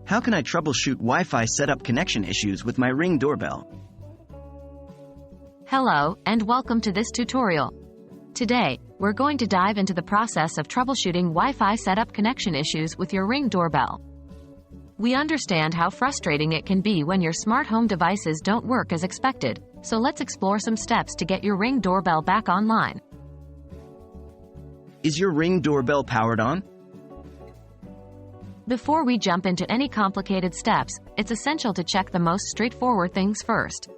How can I troubleshoot Wi-Fi setup connection issues with my Ring doorbell? Hello, and welcome to this tutorial. Today, we're going to dive into the process of troubleshooting Wi-Fi setup connection issues with your Ring doorbell. We understand how frustrating it can be when your smart home devices don't work as expected, so let's explore some steps to get your Ring doorbell back online. Is your Ring doorbell powered on? Before we jump into any complicated steps, it's essential to check the most straightforward things first.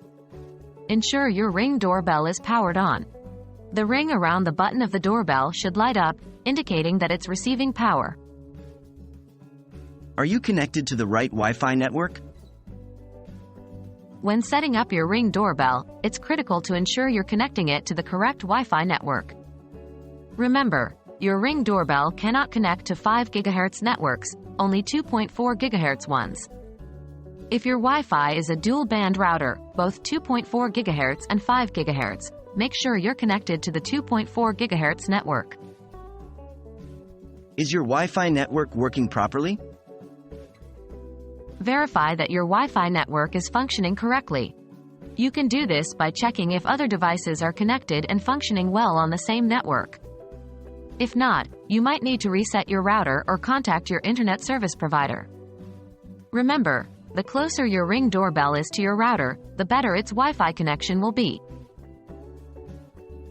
Ensure your Ring doorbell is powered on. The ring around the button of the doorbell should light up, indicating that it's receiving power. Are you connected to the right Wi-Fi network? When setting up your Ring doorbell, it's critical to ensure you're connecting it to the correct Wi-Fi network. Remember, your Ring doorbell cannot connect to 5 GHz networks, only 2.4 GHz ones. If your Wi-Fi is a dual-band router, both 2.4 GHz and 5 GHz, make sure you're connected to the 2.4 GHz network. Is your Wi-Fi network working properly? Verify that your Wi-Fi network is functioning correctly. You can do this by checking if other devices are connected and functioning well on the same network. If not, you might need to reset your router or contact your internet service provider. Remember, the closer your Ring doorbell is to your router, the better its Wi-Fi connection will be.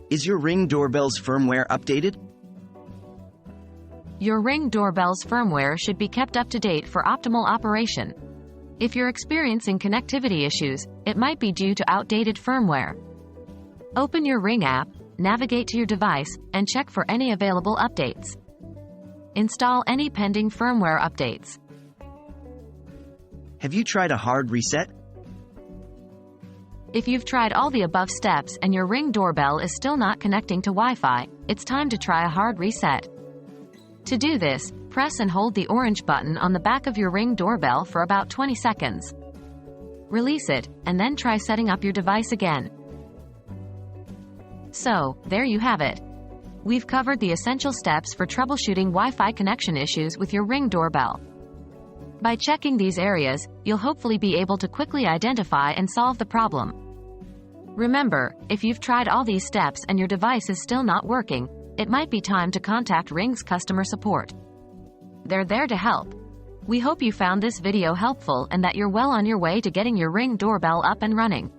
Is your Ring doorbell's firmware updated? Your Ring doorbell's firmware should be kept up to date for optimal operation. If you're experiencing connectivity issues, it might be due to outdated firmware. Open your Ring app, navigate to your device, and check for any available updates. Install any pending firmware updates. Have you tried a hard reset? If you've tried all the above steps and your Ring doorbell is still not connecting to Wi-Fi, it's time to try a hard reset. To do this, press and hold the orange button on the back of your Ring doorbell for about 20 seconds. Release it, and then try setting up your device again. So, there you have it. We've covered the essential steps for troubleshooting Wi-Fi connection issues with your Ring doorbell. By checking these areas, you'll hopefully be able to quickly identify and solve the problem. Remember, if you've tried all these steps and your device is still not working, it might be time to contact Ring's customer support. They're there to help. We hope you found this video helpful and that you're well on your way to getting your Ring doorbell up and running.